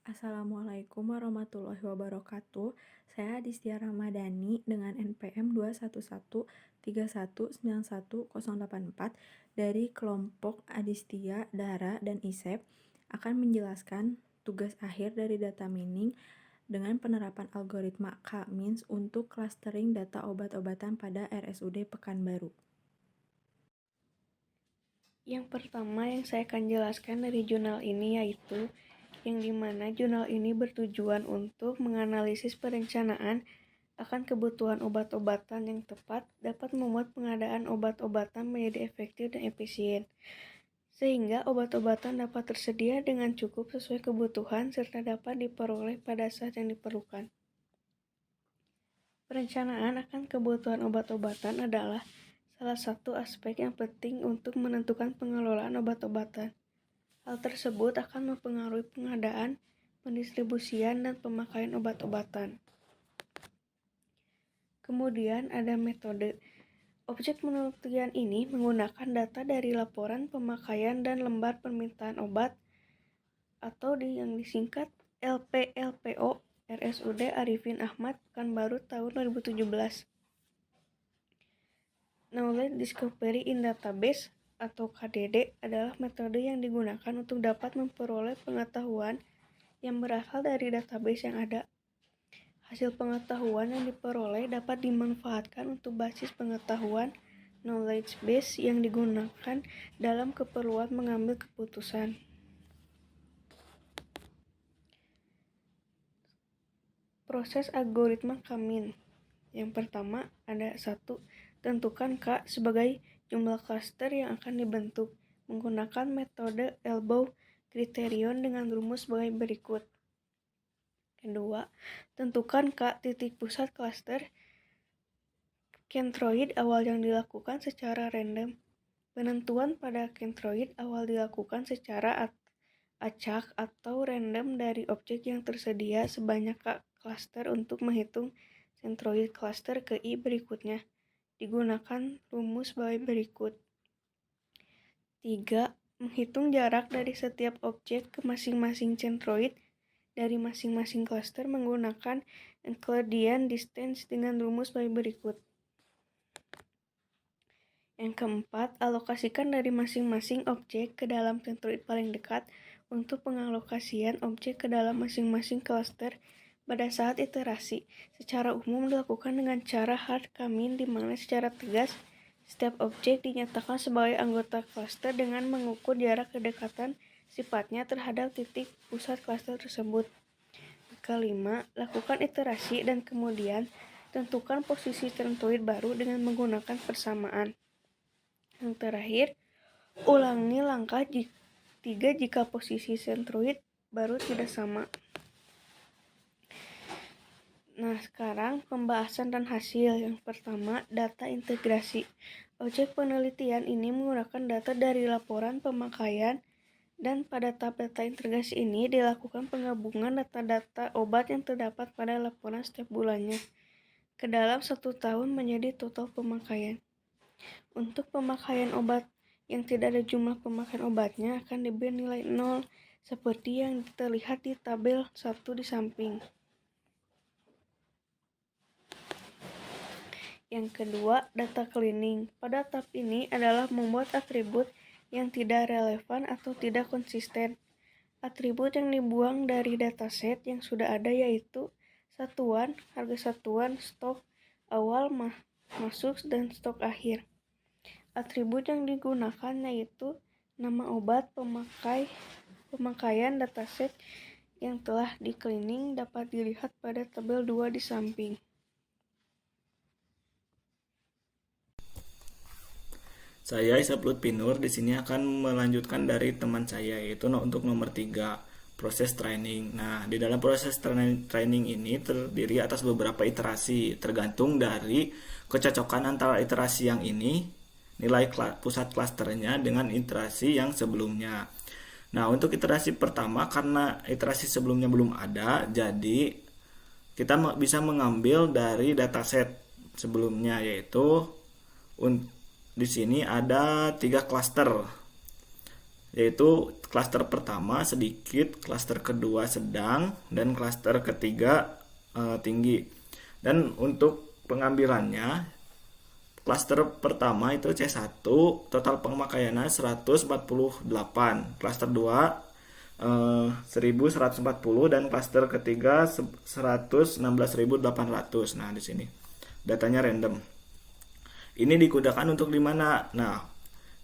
Assalamualaikum warahmatullahi wabarakatuh. Saya Adistia Ramadhani dengan NPM 21131919184 dari kelompok Adistia, Dara, dan Isep akan menjelaskan tugas akhir dari data mining dengan penerapan algoritma K-means untuk clustering data obat-obatan pada RSUD Pekanbaru. Yang pertama yang saya akan jelaskan dari jurnal ini yaitu yang dimana jurnal ini bertujuan untuk menganalisis perencanaan akan kebutuhan obat-obatan yang tepat dapat membuat pengadaan obat-obatan menjadi efektif dan efisien, sehingga obat-obatan dapat tersedia dengan cukup sesuai kebutuhan serta dapat diperoleh pada saat yang diperlukan. Perencanaan akan kebutuhan obat-obatan adalah salah satu aspek yang penting untuk menentukan pengelolaan obat-obatan. Hal tersebut akan mempengaruhi pengadaan, pendistribusian, dan pemakaian obat-obatan. Kemudian ada metode. Objek penelitian ini menggunakan data dari laporan pemakaian dan lembar permintaan obat atau yang disingkat LPLPO RSUD Arifin Ahmad Pekanbaru tahun 2017. Knowledge Discovery in Database atau KDD adalah metode yang digunakan untuk dapat memperoleh pengetahuan yang berasal dari database yang ada. Hasil pengetahuan yang diperoleh dapat dimanfaatkan untuk basis pengetahuan knowledge base yang digunakan dalam keperluan mengambil keputusan. Proses algoritma K-means. Yang pertama ada 1. Tentukan K sebagai jumlah klaster yang akan dibentuk menggunakan metode Elbow Criterion dengan rumus sebagai berikut. Kedua, tentukan K titik pusat klaster centroid awal yang dilakukan secara random. Penentuan pada centroid awal dilakukan secara acak atau random dari objek yang tersedia sebanyak K klaster untuk menghitung centroid cluster ke I berikutnya. Digunakan rumus sebagai berikut. 3. Menghitung jarak dari setiap objek ke masing-masing centroid dari masing-masing cluster menggunakan Euclidean distance dengan rumus sebagai berikut. Yang keempat, alokasikan dari masing-masing objek ke dalam centroid paling dekat untuk pengalokasian objek ke dalam masing-masing cluster pada saat iterasi. Secara umum dilakukan dengan cara hard K-means di mana secara tegas setiap objek dinyatakan sebagai anggota cluster dengan mengukur jarak kedekatan sifatnya terhadap titik pusat cluster tersebut. Kelima, lakukan iterasi dan kemudian tentukan posisi centroid baru dengan menggunakan persamaan. Yang terakhir, ulangi langkah 3 jika posisi centroid baru tidak sama. Nah, sekarang pembahasan dan hasil. Yang pertama, data integrasi. Objek penelitian ini menggunakan data dari laporan pemakaian dan pada tahap data integrasi ini dilakukan penggabungan data-data obat yang terdapat pada laporan setiap bulannya ke dalam 1 tahun menjadi total pemakaian. Untuk pemakaian obat yang tidak ada jumlah pemakaian obatnya akan diberi nilai 0 seperti yang terlihat di tabel 1 di samping. Yang kedua, data cleaning. Pada tahap ini adalah membuat atribut yang tidak relevan atau tidak konsisten. Atribut yang dibuang dari dataset yang sudah ada yaitu satuan, harga satuan, stok awal masuk, dan stok akhir. Atribut yang digunakan yaitu nama obat, pemakaian dataset yang telah di-cleaning dapat dilihat pada tabel 2 di samping. Saya Isap Lutfinur di sini akan melanjutkan dari teman saya yaitu untuk nomor 3, proses training. Nah, di dalam proses training ini terdiri atas beberapa iterasi tergantung dari kecocokan antara iterasi yang ini, nilai pusat klasternya dengan iterasi yang sebelumnya. Nah, untuk iterasi pertama karena iterasi sebelumnya belum ada, jadi kita bisa mengambil dari dataset sebelumnya yaitu di sini ada 3 klaster. yaitu klaster pertama sedikit, klaster kedua sedang, dan klaster ketiga tinggi. Dan untuk pengambilannya, klaster pertama itu C1 total pemakaiannya 148, klaster 2 1140, dan klaster ketiga 116.800. Nah, di sini datanya random. Ini digunakan untuk di mana? Nah,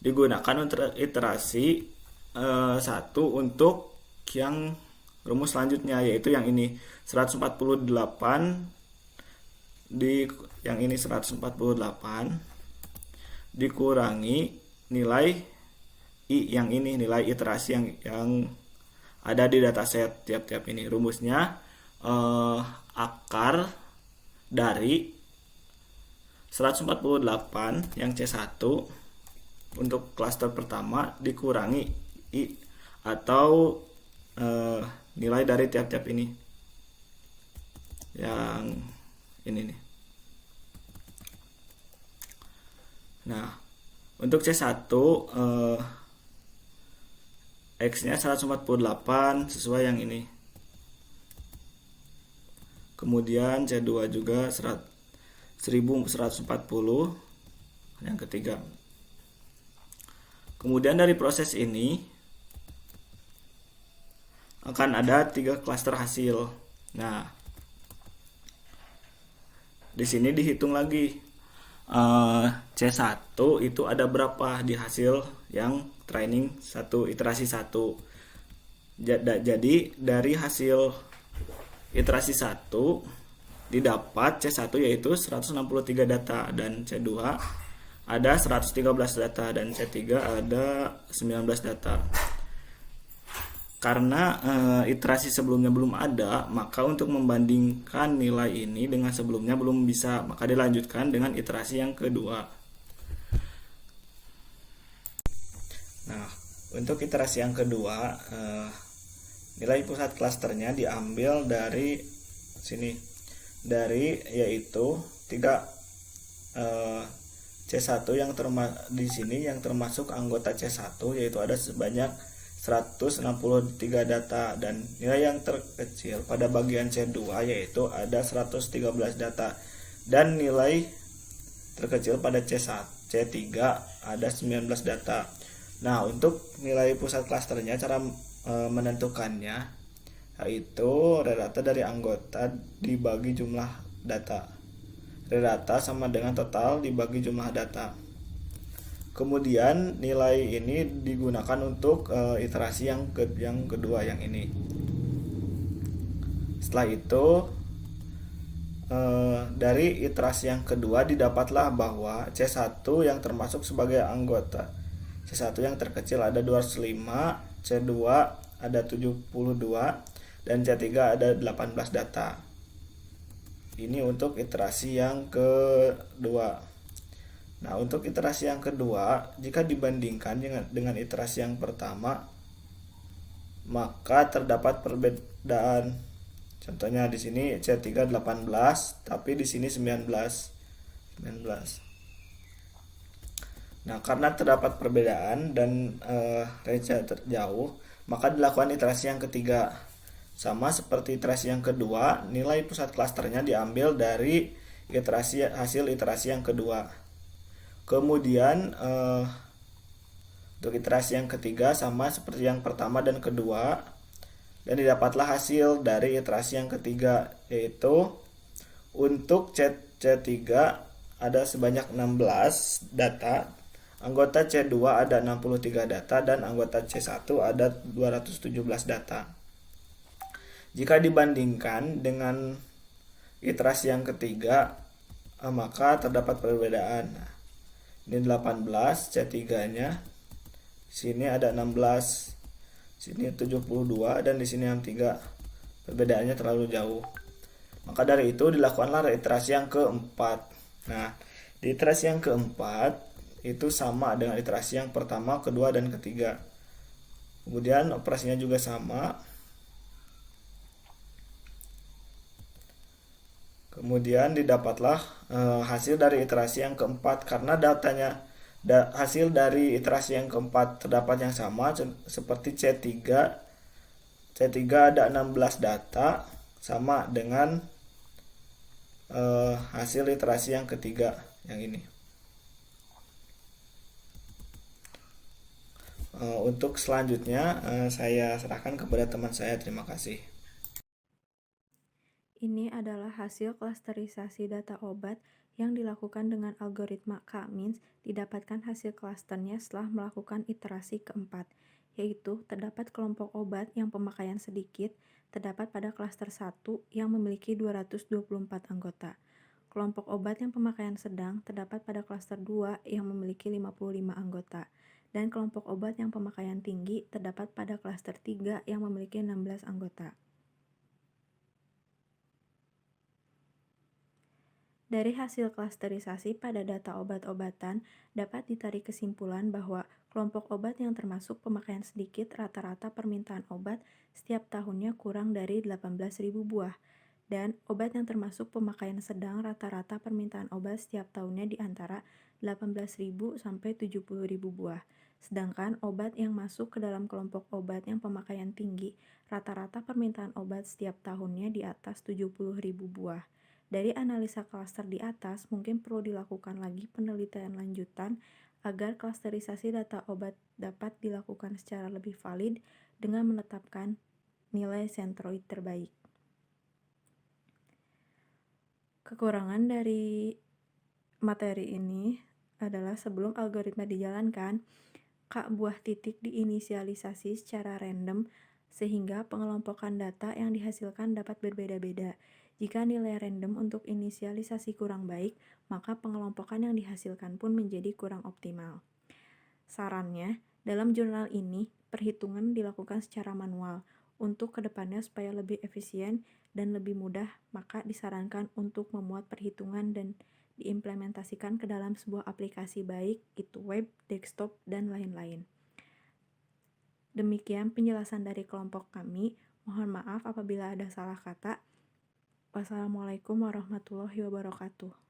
digunakan untuk iterasi 1 untuk yang rumus selanjutnya, yaitu yang ini 148 di yang ini 148 dikurangi nilai I yang ini, nilai iterasi yang ada di dataset tiap-tiap ini. Rumusnya akar dari 148 yang C1 untuk klaster pertama dikurangi I atau nilai dari tiap-tiap ini. Yang ini nih. Nah, untuk C1 X-nya 148 sesuai yang ini. Kemudian C2 juga 1140 yang ketiga. Kemudian dari proses ini akan ada 3 klaster hasil. Nah, di sini dihitung lagi C1 itu ada berapa di hasil yang training 1 iterasi 1. Jadi dari hasil iterasi 1 didapat C1 yaitu 163 data, dan C2 ada 113 data, dan C3 ada 19 data. Karena iterasi sebelumnya belum ada, maka untuk membandingkan nilai ini dengan sebelumnya belum bisa, maka dilanjutkan dengan iterasi yang kedua. Nah, untuk iterasi yang kedua, nilai pusat klasternya diambil dari sini, dari yaitu 3 C1 yang di sini yang termasuk anggota C1, yaitu ada sebanyak 163 data, dan nilai yang terkecil pada bagian C2 yaitu ada 113 data, dan nilai terkecil pada C3 ada 19 data. Nah, untuk nilai pusat klasternya, cara menentukannya yaitu rata dari anggota dibagi jumlah data. Rata sama dengan total dibagi jumlah data. Kemudian nilai ini digunakan untuk iterasi yang kedua yang ini. Setelah itu dari iterasi yang kedua didapatlah bahwa C1 yang termasuk sebagai anggota C1 yang terkecil ada 205, C2 ada 72, dan C3 ada 18 data. Ini untuk iterasi yang kedua. Nah, untuk iterasi yang kedua, jika dibandingkan dengan iterasi yang pertama, maka terdapat perbedaan. Contohnya di sini C3 18, tapi di sini 19. Nah, karena terdapat perbedaan dan range-nya terjauh, maka dilakukan iterasi yang ketiga. Sama seperti iterasi yang kedua, nilai pusat klasternya diambil dari hasil iterasi yang kedua. Kemudian untuk iterasi yang ketiga sama seperti yang pertama dan kedua, dan didapatlah hasil dari iterasi yang ketiga, yaitu untuk C3 ada sebanyak 16 data, anggota C2 ada 63 data, dan anggota C1 ada 217 data. Jika dibandingkan dengan iterasi yang ketiga, maka terdapat perbedaan. Ini 18 C3-nya. Sini ada 16. Sini 72, dan di sini yang 3. Perbedaannya terlalu jauh. Maka dari itu dilakukanlah iterasi yang keempat. Nah, di iterasi yang keempat itu sama dengan iterasi yang pertama, kedua, dan ketiga. Kemudian operasinya juga sama. Kemudian didapatlah hasil dari iterasi yang keempat, karena datanya Hasil dari iterasi yang keempat terdapat yang sama seperti C3. C3 ada 16 data sama dengan hasil iterasi yang ketiga yang ini. Untuk selanjutnya saya serahkan kepada teman saya. Terima kasih. Ini adalah hasil klasterisasi data obat yang dilakukan dengan algoritma K-means. Didapatkan hasil klasternya setelah melakukan iterasi keempat, yaitu terdapat kelompok obat yang pemakaian sedikit, terdapat pada klaster 1 yang memiliki 224 anggota. Kelompok obat yang pemakaian sedang terdapat pada klaster 2 yang memiliki 55 anggota. Dan kelompok obat yang pemakaian tinggi terdapat pada klaster 3 yang memiliki 16 anggota. Dari hasil klasterisasi pada data obat-obatan, dapat ditarik kesimpulan bahwa kelompok obat yang termasuk pemakaian sedikit rata-rata permintaan obat setiap tahunnya kurang dari 18.000 buah, dan obat yang termasuk pemakaian sedang rata-rata permintaan obat setiap tahunnya di antara 18.000 sampai 70.000 buah. Sedangkan obat yang masuk ke dalam kelompok obat yang pemakaian tinggi, rata-rata permintaan obat setiap tahunnya di atas 70.000 buah. Dari analisa klaster di atas, mungkin perlu dilakukan lagi penelitian lanjutan agar klasterisasi data obat dapat dilakukan secara lebih valid dengan menetapkan nilai sentroid terbaik. Kekurangan dari materi ini adalah sebelum algoritma dijalankan, K buah titik diinisialisasi secara random sehingga pengelompokan data yang dihasilkan dapat berbeda-beda. Jika nilai random untuk inisialisasi kurang baik, maka pengelompokan yang dihasilkan pun menjadi kurang optimal. Sarannya, dalam jurnal ini, perhitungan dilakukan secara manual. Untuk kedepannya supaya lebih efisien dan lebih mudah, maka disarankan untuk memuat perhitungan dan diimplementasikan ke dalam sebuah aplikasi baik itu web, desktop, dan lain-lain. Demikian penjelasan dari kelompok kami. Mohon maaf apabila ada salah kata. Wassalamualaikum warahmatullahi wabarakatuh.